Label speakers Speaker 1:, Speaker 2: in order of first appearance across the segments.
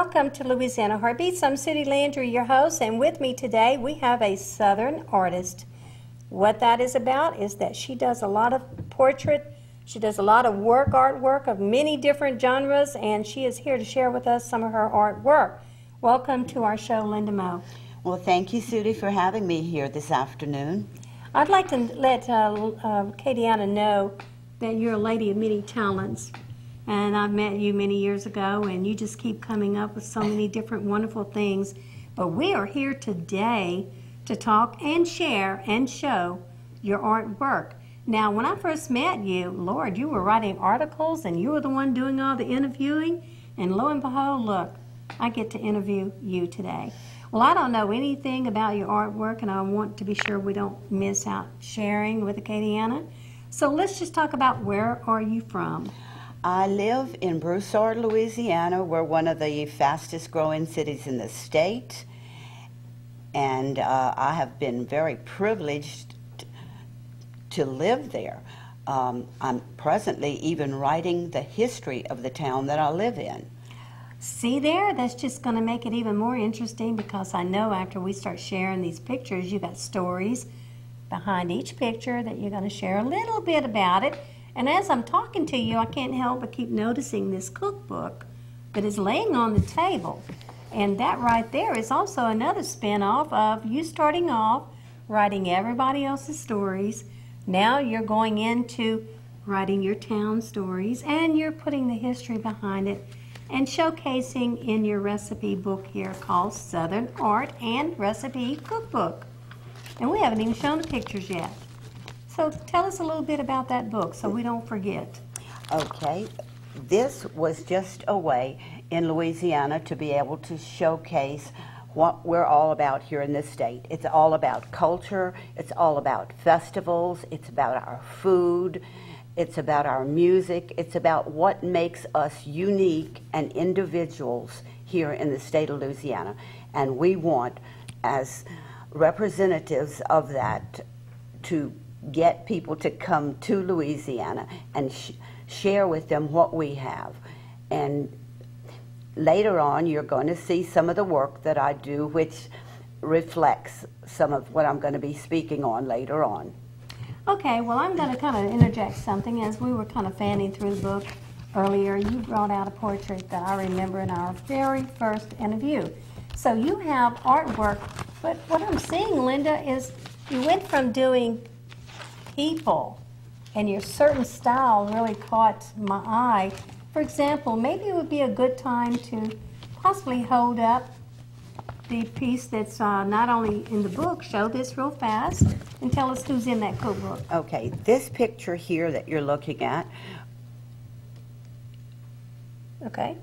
Speaker 1: Welcome to Louisiana Heartbeats. I'm Sudie Landry, your host, and with me today we have a Southern artist. What that is about is that she does a lot of portrait, she does a lot of artwork of many different genres, and she is here to share with us some of her artwork. Welcome to our show, Linda Meaux.
Speaker 2: Well, thank you, Sudie, for having me here this afternoon.
Speaker 1: I'd like to let Katiana know that you're a lady of many talents. And I've met you many years ago, and you just keep coming up with so many different wonderful things. But we are here today to talk and share and show your artwork. Now, when I first met you, Lord, you were writing articles, and you were the one doing all the interviewing. And lo and behold, look, I get to interview you today. Well, I don't know anything about your artwork, and I want to be sure we don't miss out sharing with Katiana. So let's just talk about, where are you from?
Speaker 2: I live in Broussard, Louisiana. We're one of the fastest growing cities in the state. And I have been very privileged to live there. I'm presently even writing the history of the town that I live in.
Speaker 1: See there? That's just going to make it even more interesting, because I know after we start sharing these pictures, you got stories behind each picture that you're going to share a little bit about it. And as I'm talking to you, I can't help but keep noticing this cookbook that is laying on the table. And that right there is also another spin-off of you starting off writing everybody else's stories. Now you're going into writing your town stories, and you're putting the history behind it and showcasing in your recipe book here called Southern Art and Recipe Cookbook. And we haven't even shown the pictures yet. So tell us a little bit about that book so we don't forget.
Speaker 2: Okay, this was just a way in Louisiana to be able to showcase what we're all about here in this state. It's all about culture, it's all about festivals, it's about our food, it's about our music, it's about what makes us unique and individuals here in the state of Louisiana. And we want, as representatives of that, to get people to come to Louisiana and share with them what we have. And later on, you're going to see some of the work that I do, which reflects some of what I'm going to be speaking on later on.
Speaker 1: Okay, well, I'm going to kind of interject something. As we were kind of fanning through the book earlier, you brought out a portrait that I remember in our very first interview. So you have artwork, but what I'm seeing, Linda, is you went from doing people, and your certain style really caught my eye. For example, maybe it would be a good time to possibly hold up the piece that's not only in the book. Show this real fast and tell us who's in that cookbook.
Speaker 2: Okay, this picture here that you're looking at.
Speaker 1: Okay.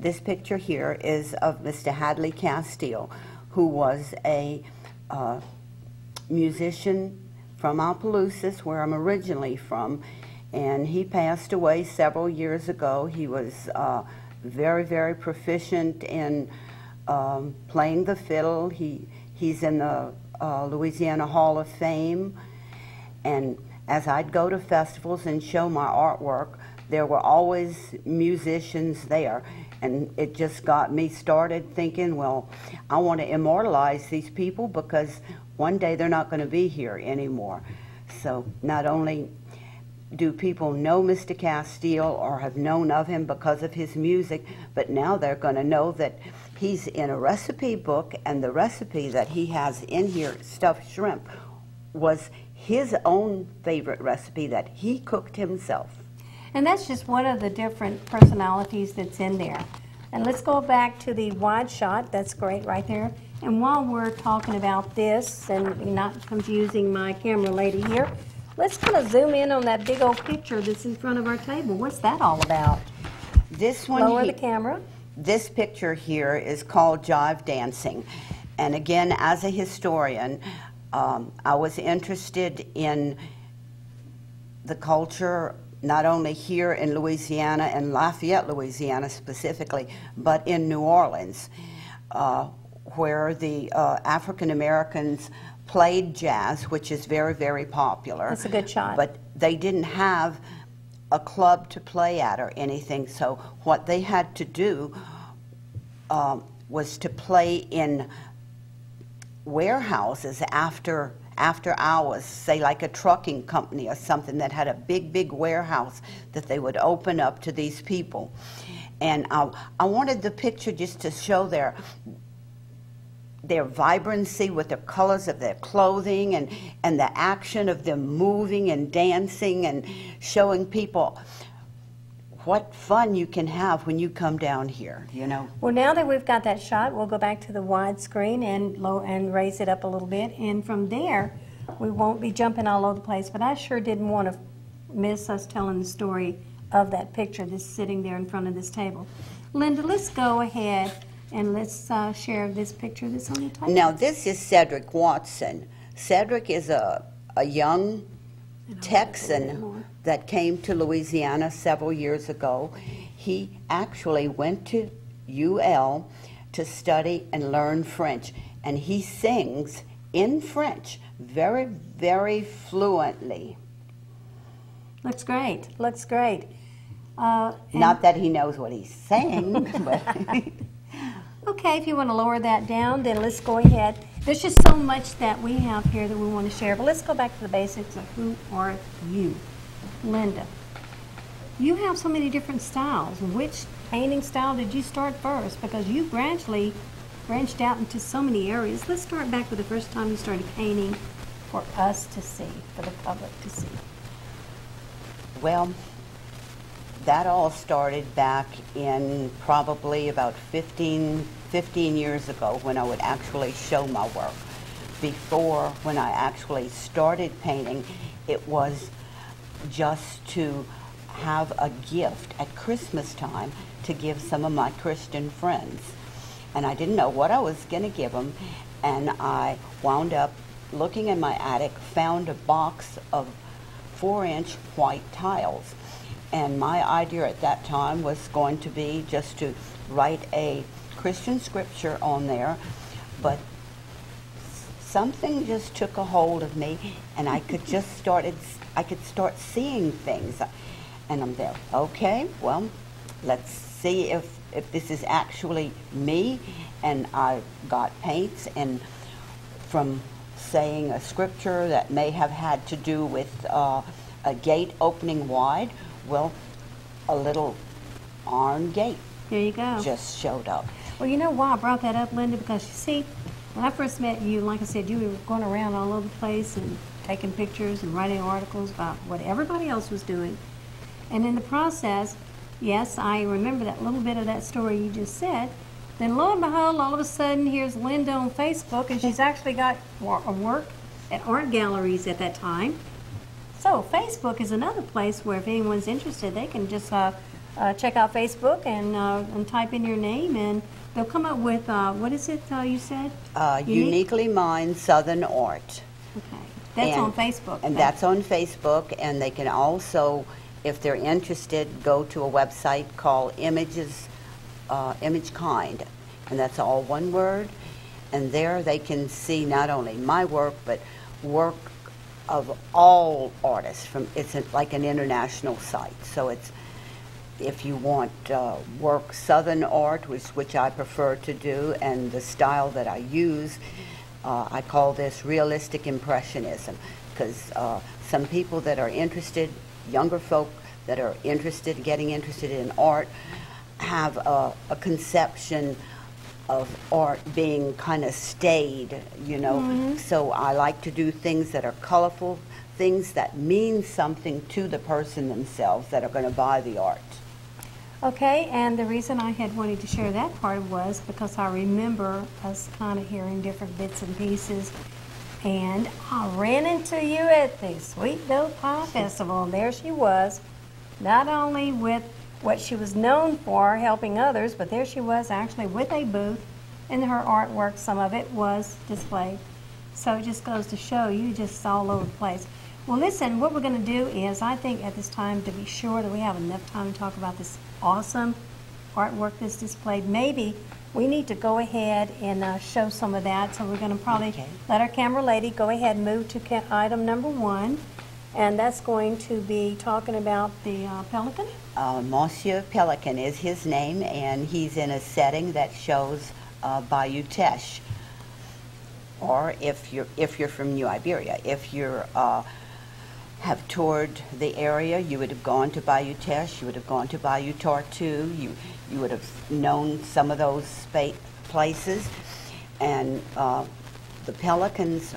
Speaker 2: This picture here is of Mr. Hadley Castile, who was a musician from Opelousas, where I'm originally from, and he passed away several years ago. He was very, very proficient in playing the fiddle. He's in the Louisiana Hall of Fame, and as I'd go to festivals and show my artwork, there were always musicians there, and it just got me started thinking, well, I want to immortalize these people, because one day they're not going to be here anymore. So not only do people know Mr. Castile or have known of him because of his music, but now they're going to know that he's in a recipe book, and the recipe that he has in here, stuffed shrimp, was his own favorite recipe that he cooked himself.
Speaker 1: And that's just one of the different personalities that's in there. And let's go back to the wide shot. That's great right there. And while we're talking about this, and not confusing my camera lady here, let's kind of zoom in on that big old picture that's in front of our table. What's that all about?
Speaker 2: This one,
Speaker 1: lower the camera.
Speaker 2: This picture here is called Jive Dancing. And again, as a historian, I was interested in the culture not only here in Louisiana and Lafayette, Louisiana specifically, but in New Orleans, where the African Americans played jazz, which is very, very popular.
Speaker 1: That's a good shot.
Speaker 2: But they didn't have a club to play at or anything, so what they had to do was to play in warehouses after hours, say like a trucking company or something that had a big warehouse that they would open up to these people. And I wanted the picture just to show their vibrancy with the colors of their clothing and the action of them moving and dancing and showing people what fun you can have when you come down here, you know.
Speaker 1: Well, now that we've got that shot, we'll go back to the widescreen and raise it up a little bit. And from there, we won't be jumping all over the place. But I sure didn't want to miss us telling the story of that picture that's sitting there in front of this table. Linda, let's go ahead and let's share this picture that's on the table.
Speaker 2: Now, this is Cedric Watson. Cedric is a young Texan that came to Louisiana several years ago. He actually went to UL to study and learn French, and he sings in French very, very fluently.
Speaker 1: Looks great. Looks great.
Speaker 2: Not that he knows what he's saying, but...
Speaker 1: Okay, if you want to lower that down, then let's go ahead. There's just so much that we have here that we want to share, but let's go back to the basics of who are you. Linda, you have so many different styles. Which painting style did you start first? Because you gradually branched out into so many areas. Let's start back with the first time you started painting for us to see, for the public to see.
Speaker 2: Well, that all started back in probably about 15 years ago when I would actually show my work. Before, when I actually started painting, it was just to have a gift at Christmas time to give some of my Christian friends. And I didn't know what I was going to give them, and I wound up looking in my attic, found a box of 4-inch white tiles. And my idea at that time was going to be just to write a Christian scripture on there, but something just took a hold of me, and I could start seeing things. And I'm there, okay, well, let's see if this is actually me. And I got paints, and from saying a scripture that may have had to do with a gate opening wide, well, a little iron gate.
Speaker 1: There you go.
Speaker 2: Just showed up.
Speaker 1: Well, you know why I brought that up, Linda? Because you see, when I first met you, like I said, you were going around all over the place and taking pictures and writing articles about what everybody else was doing. And in the process, yes, I remember that little bit of that story you just said. Then lo and behold, all of a sudden, here's Linda on Facebook, and she's actually got work at art galleries at that time. So Facebook is another place where if anyone's interested, they can just check out Facebook and type in your name, and they'll come up with, what is it you said?
Speaker 2: Uniquely Mine Southern Art.
Speaker 1: Okay. That's on Facebook.
Speaker 2: And that's on Facebook, and they can also, if they're interested, go to a website called Image Kind, and that's all one word. And there they can see not only my work, but work of all artists. It's like an international site. So it's, if you want work Southern art, which I prefer to do, and the style that I use, I call this realistic impressionism, because some people that are interested, younger folk that are getting interested in art, have a conception of art being kind of staid, you know. Mm-hmm. So I like to do things that are colorful, things that mean something to the person themselves that are going to buy the art.
Speaker 1: Okay, and the reason I had wanted to share that part was because I remember us kind of hearing different bits and pieces, and I ran into you at the Sweet Dough Pie Festival, and there she was, not only with what she was known for, helping others, but there she was actually with a booth, and her artwork, some of it was displayed. So it just goes to show you just all over the place. Well, listen, what we're going to do is, I think at this time, to be sure that we have enough time to talk about this awesome artwork that's displayed, maybe we need to go ahead and show some of that. So we're going to probably let our camera lady go ahead and move to item number 1. And that's going to be talking about the pelican?
Speaker 2: Monsieur Pelican is his name, and he's in a setting that shows Bayou Teche. Or if you're from New Iberia, if you're have toured the area, you would have gone to Bayou Teche, you would have gone to Bayou Tortue, you would have known some of those places. And the pelicans,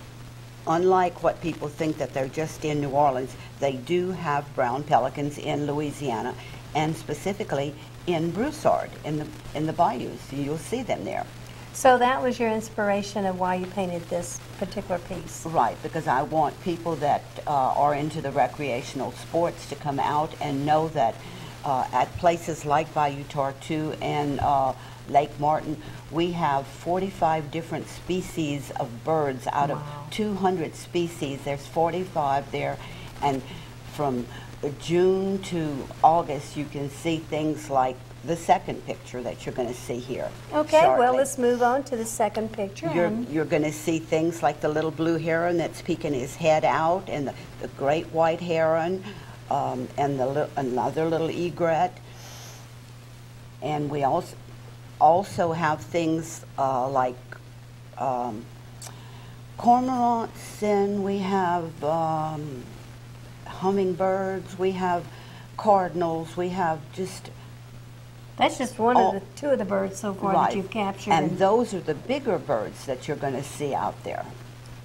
Speaker 2: unlike what people think that they're just in New Orleans, they do have brown pelicans in Louisiana, and specifically in Broussard, in the bayous. You'll see them there.
Speaker 1: So that was your inspiration of why you painted this particular piece?
Speaker 2: Right, because I want people that are into the recreational sports to come out and know that at places like Bayou Tortue and Lake Martin, we have 45 different species of birds out of 200 species. There's 45 there, and from June to August you can see things like the second picture that you're going to see here.
Speaker 1: Okay,
Speaker 2: shortly.
Speaker 1: well, let's move on to the second picture.
Speaker 2: You're going to see things like the little blue heron that's peeking his head out, and the great white heron, and another little egret. And we also have things like cormorants, and we have hummingbirds, we have cardinals, we have just...
Speaker 1: That's just one of the two of the birds so far that you've captured.
Speaker 2: And those are the bigger birds that you're going to see out there.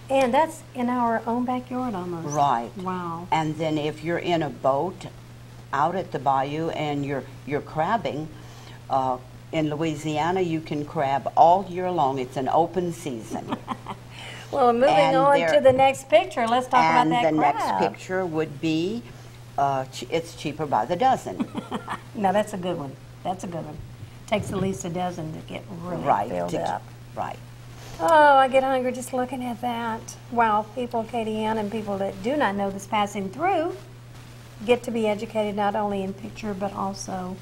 Speaker 1: And that's in our own backyard almost.
Speaker 2: Right.
Speaker 1: Wow.
Speaker 2: And then if you're in a boat out at the bayou and you're crabbing, in Louisiana you can crab all year long. It's an open season.
Speaker 1: Well, moving on to the next picture, let's talk about that crab.
Speaker 2: And the next picture would be, it's cheaper by the dozen.
Speaker 1: No, that's a good one. That's a good one. Takes at least a dozen to get really filled up.
Speaker 2: Right.
Speaker 1: Oh, I get hungry just looking at that. Wow, people, Katie Ann, and people that do not know this passing through get to be educated not only in picture but also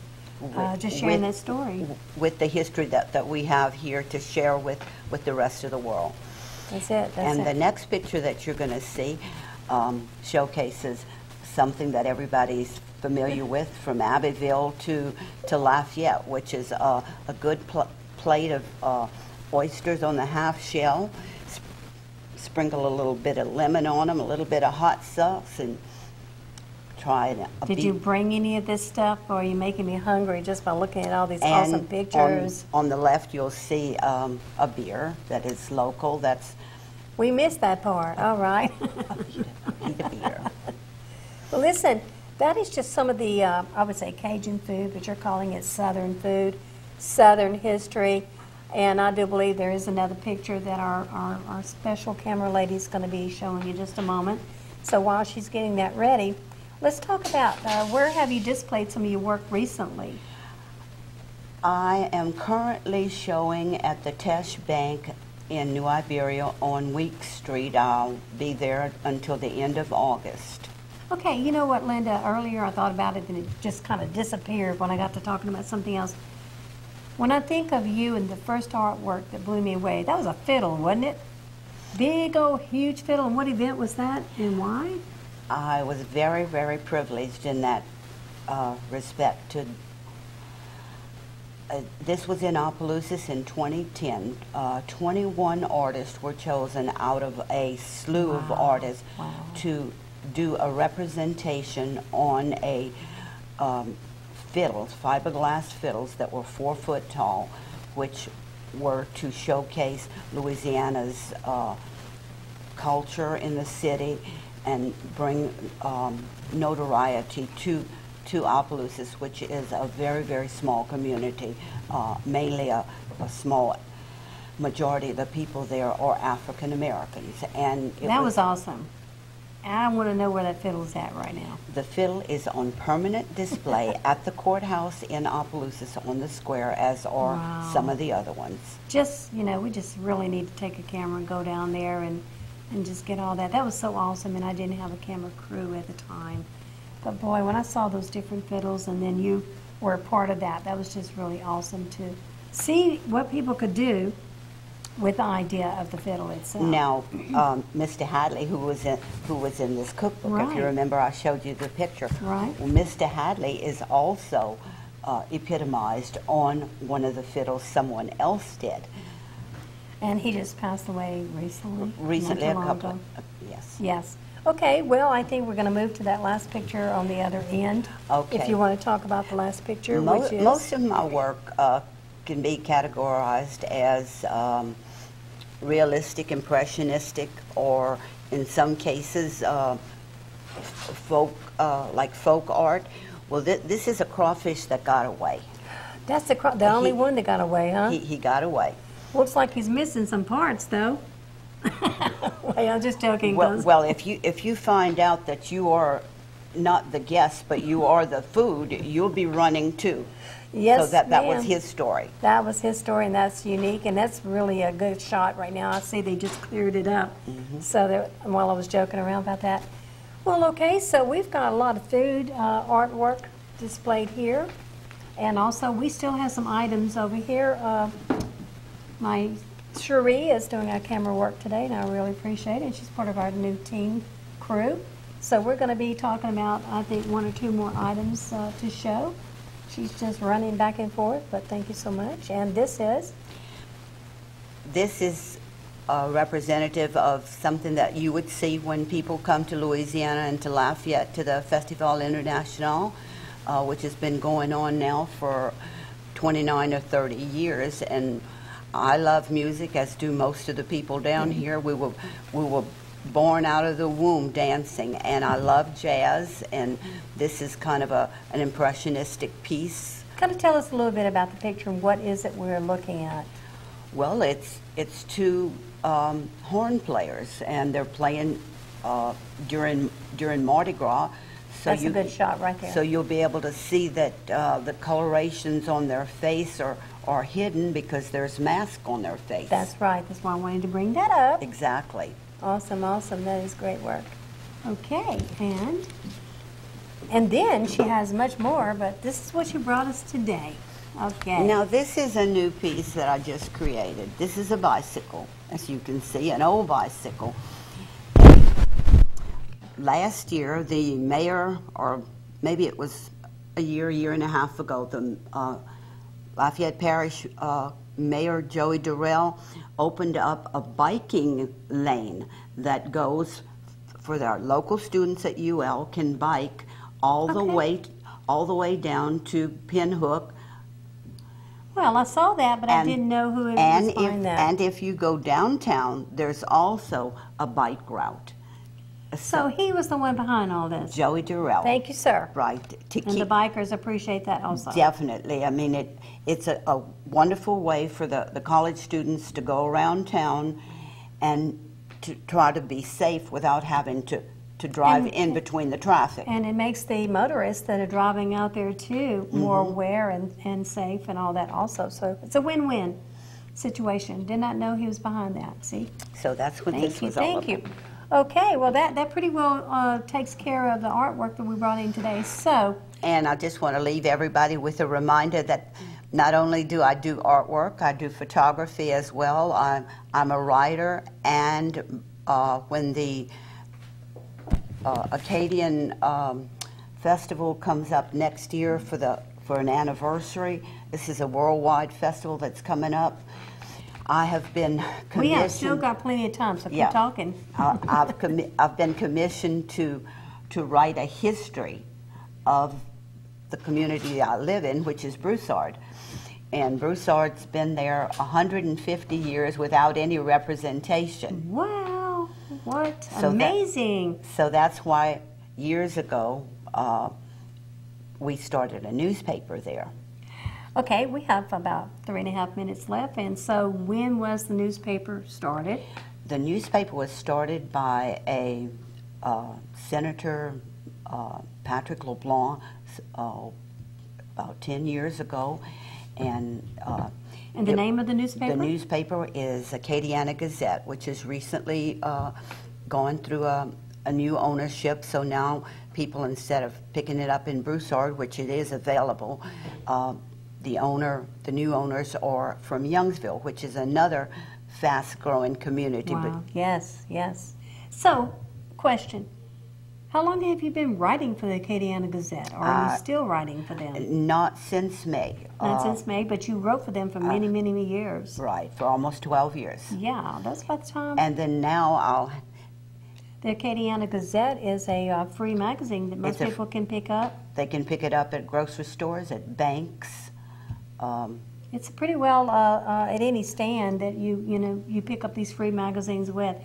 Speaker 1: just sharing that story.
Speaker 2: With the history that we have here to share with the rest of the world.
Speaker 1: That's it.
Speaker 2: And the next picture that you're going to see showcases something that everybody's familiar with, from Abbeville to Lafayette, which is a good plate of oysters on the half shell. Sprinkle a little bit of lemon on them, a little bit of hot sauce, and try it.
Speaker 1: Did you bring any of this stuff, or are you making me hungry just by looking at all these awesome pictures?
Speaker 2: On the left, you'll see a beer that is local.
Speaker 1: We missed that part. All right.
Speaker 2: Eat a beer.
Speaker 1: Well, listen, that is just some of the, I would say, Cajun food, but you're calling it Southern food, Southern history. And I do believe there is another picture that our special camera lady is going to be showing you just a moment. So while she's getting that ready, let's talk about where have you displayed some of your work recently?
Speaker 2: I am currently showing at the Teche Bank in New Iberia on Week Street. I'll be there until the end of August.
Speaker 1: Okay, you know what, Linda, earlier I thought about it and it just kind of disappeared when I got to talking about something else. When I think of you and the first artwork that blew me away, that was a fiddle, wasn't it? Big old huge fiddle. And what event was that and why?
Speaker 2: I was very, very privileged in that respect. This was in Opelousas in 2010. 21 artists were chosen out of a slew of artists to do a representation on a fiberglass fiddles that were 4 foot tall, which were to showcase Louisiana's culture in the city and bring notoriety to Opelousas, which is a very, very small community. Mainly a small majority of the people there are African Americans. And
Speaker 1: that was awesome. I want to know where that fiddle's at right now.
Speaker 2: The fiddle is on permanent display at the courthouse in Opelousas on the square, as are some of the other ones.
Speaker 1: Just, you know, we just really need to take a camera and go down there and just get all that. That was so awesome, and I didn't have a camera crew at the time. But boy, when I saw those different fiddles and then you were a part of that, that was just really awesome to see what people could do with the idea of the fiddle itself.
Speaker 2: Now, Mr. Hadley, who was in this cookbook, if you
Speaker 1: Right.
Speaker 2: remember, I showed you the picture.
Speaker 1: Right.
Speaker 2: Well, Mr. Hadley is also epitomized on one of the fiddles someone else did.
Speaker 1: And he just passed away recently.
Speaker 2: Recently,
Speaker 1: not
Speaker 2: a
Speaker 1: too long
Speaker 2: couple.
Speaker 1: ago.
Speaker 2: Yes.
Speaker 1: Yes. Okay, well, I think we're going to move to that last picture on the other end.
Speaker 2: Okay.
Speaker 1: If you want to talk about the last picture, which is...
Speaker 2: Most of my work can be categorized as realistic, impressionistic, or in some cases folk, like folk art. Well, this is a crawfish that got away.
Speaker 1: That's the only one that got away, huh?
Speaker 2: He got away.
Speaker 1: Looks like he's missing some parts, though. Wait, I'm just joking.
Speaker 2: Well, if you find out that you are not the guest, but you are the food, you'll be running too.
Speaker 1: Yes,
Speaker 2: so that was
Speaker 1: ma'am.
Speaker 2: his story.
Speaker 1: That was his story, and that's unique, and that's really a good shot right now. I see they just cleared it up. So that, while I was joking around about that. Well, okay, so we've got a lot of food artwork displayed here, and also we still have some items over here. My Cherie is doing our camera work today, and I really appreciate it. She's part of our new team crew. So we're going to be talking about, I think, one or two more items to show. She's just running back and forth, but thank you so much. And this is?
Speaker 2: This is representative of something that you would see when people come to Louisiana and to Lafayette to the Festival International, which has been going on now for 29 or 30 years. And I love music, as do most of the people down here. We were born out of the womb dancing, and I love jazz, and this is kind of an impressionistic piece.
Speaker 1: Kind of tell us a little bit about the picture and what is it we're looking at?
Speaker 2: Well, it's two horn players, and they're playing during Mardi Gras. So
Speaker 1: That's a good shot right there.
Speaker 2: So you'll be able to see that the colorations on their face are hidden because there's mask on their face.
Speaker 1: That's right. That's why I wanted to bring that up.
Speaker 2: Exactly.
Speaker 1: Awesome, awesome. That is great work. Okay, and then she has much more, but this is what she brought us today. Okay.
Speaker 2: Now this is a new piece that I just created. This is a bicycle, as you can see, an old bicycle. Last year, the mayor, or maybe it was a year and a half ago, the Lafayette Parish Mayor Joey Durrell opened up a biking lane that goes for their local students at UL can bike all the way down to Pinhook.
Speaker 1: Well, I saw that, but I didn't know who it was behind that.
Speaker 2: And if you go downtown, there's also a bike route.
Speaker 1: So he was the one behind all this.
Speaker 2: Joey Durrell.
Speaker 1: Thank you, sir.
Speaker 2: Right.
Speaker 1: And the bikers appreciate that also.
Speaker 2: Definitely. I mean, it's a wonderful way for the college students to go around town and to try to be safe without having to drive in between the traffic.
Speaker 1: And it makes the motorists that are driving out there too more aware and safe and all that also. So it's a win-win situation. Did not know he was behind that. See?
Speaker 2: So that's what this was all about.
Speaker 1: Thank you. Okay, well that pretty well takes care of the artwork that we brought in today. So.
Speaker 2: And I just want to leave everybody with a reminder that not only do I do artwork, I do photography as well. I'm a writer, and when the Acadian Festival comes up next year for an anniversary, this is a worldwide festival that's coming up. I have been commissioned.
Speaker 1: We have still got plenty of time, so keep talking.
Speaker 2: I've been commissioned to write a history of the community I live in, which is Broussard. And Broussard's been there 150 years without any representation.
Speaker 1: Wow, what amazing.
Speaker 2: So that's why years ago we started a newspaper there.
Speaker 1: Okay, we have about 3.5 minutes left, and so when was the newspaper started?
Speaker 2: The newspaper was started by a Senator Patrick LeBlanc about 10 years ago, and
Speaker 1: the name of the newspaper?
Speaker 2: The newspaper is Acadiana Gazette, which has recently gone through a new ownership, so now people, instead of picking it up in Broussard, which it is available, the new owners are from Youngsville, which is another fast-growing community.
Speaker 1: Wow. Yes, yes. So, question. How long have you been writing for the Acadiana Gazette? Or are you still writing for them?
Speaker 2: Not since May.
Speaker 1: Not since May, but you wrote for them for many, many years.
Speaker 2: Right, for almost 12 years.
Speaker 1: Yeah, that's about the time.
Speaker 2: And then now
Speaker 1: The Acadiana Gazette is a free magazine that most people can pick up.
Speaker 2: They can pick it up at grocery stores, at banks.
Speaker 1: It's pretty well at any stand that you pick up these free magazines with.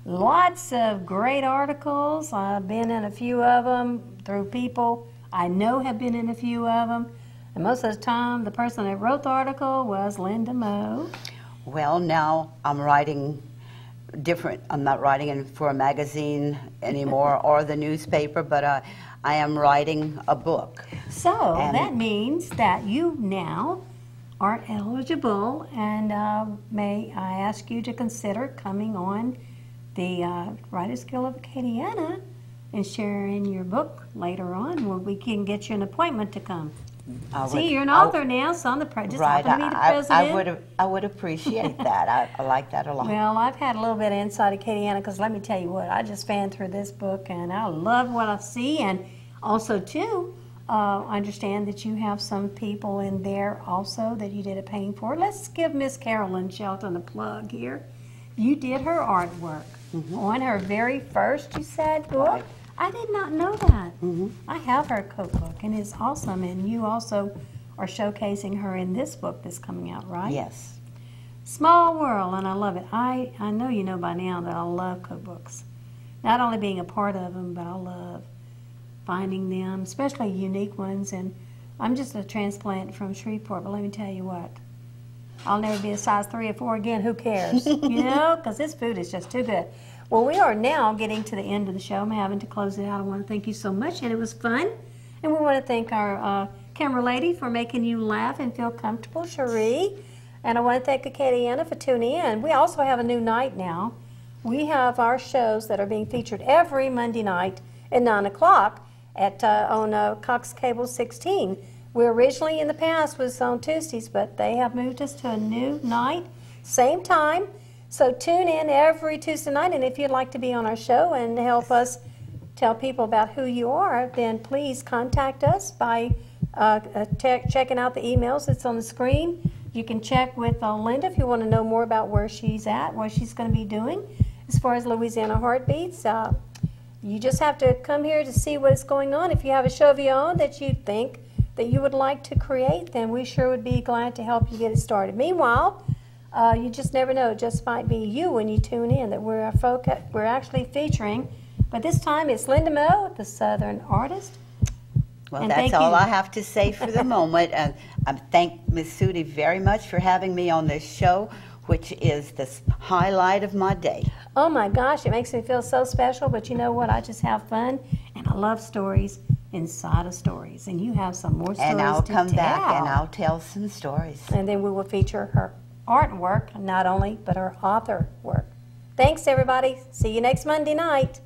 Speaker 1: Lots of great articles. I've been in a few of them through people I know have been in a few of them. And most of the time, the person that wrote the article was Linda Meaux.
Speaker 2: Well, now I'm writing different. I'm not writing for a magazine anymore or the newspaper, but I am writing a book.
Speaker 1: So that means that you now are eligible, and may I ask you to consider coming on the Writers Guild of Acadiana and sharing your book later on, where we can get you an appointment to come. See, you're an author now, so I'm just
Speaker 2: right,
Speaker 1: happen to be the president.
Speaker 2: I would appreciate that. I like that a lot.
Speaker 1: Well, I've had a little bit of inside Acadiana, because let me tell you what, I just fanned through this book, and I love what I see, and also, too, I understand that you have some people in there also that you did a painting for. Let's give Miss Carolyn Shelton a plug here. You did her artwork on her very first, you said, book. Right. I did not know that. I have her cookbook, and it's awesome, and you also are showcasing her in this book that's coming out, right?
Speaker 2: Yes.
Speaker 1: Small world, and I love it. I know you know by now that I love cookbooks. Not only being a part of them, but I love finding them, especially unique ones. And I'm just a transplant from Shreveport, but let me tell you what. I'll never be a size 3 or 4 again. Who cares? You know, because this food is just too good. Well, we are now getting to the end of the show. I'm having to close it out. I want to thank you so much, and it was fun. And we want to thank our camera lady for making you laugh and feel comfortable, Cherie. And I want to thank Acadiana for tuning in. We also have a new night now. We have our shows that are being featured every Monday night at 9 o'clock on Cox Cable 16. We originally in the past was on Tuesdays, but they have moved us to a new night, same time. So tune in every Tuesday night, and if you'd like to be on our show and help us tell people about who you are, then please contact us by checking out the emails that's on the screen. You can check with Linda if you want to know more about where she's at, what she's going to be doing. As far as Louisiana Heartbeats, you just have to come here to see what's going on. If you have a show of your own that you think that you would like to create, then we sure would be glad to help you get it started. Meanwhile, you just never know. It just might be you when you tune in that we're actually featuring. But this time it's Linda Meaux, the Southern artist.
Speaker 2: Well, that's all I have to say for the moment. And I thank Ms. Sudi very much for having me on this show, which is the highlight of my day.
Speaker 1: Oh my gosh, it makes me feel so special. But you know what? I just have fun, and I love stories inside of stories. And you have some more stories to tell.
Speaker 2: And I'll come back and I'll tell some stories.
Speaker 1: And then we will feature her artwork, not only, but her author work. Thanks, everybody. See you next Monday night.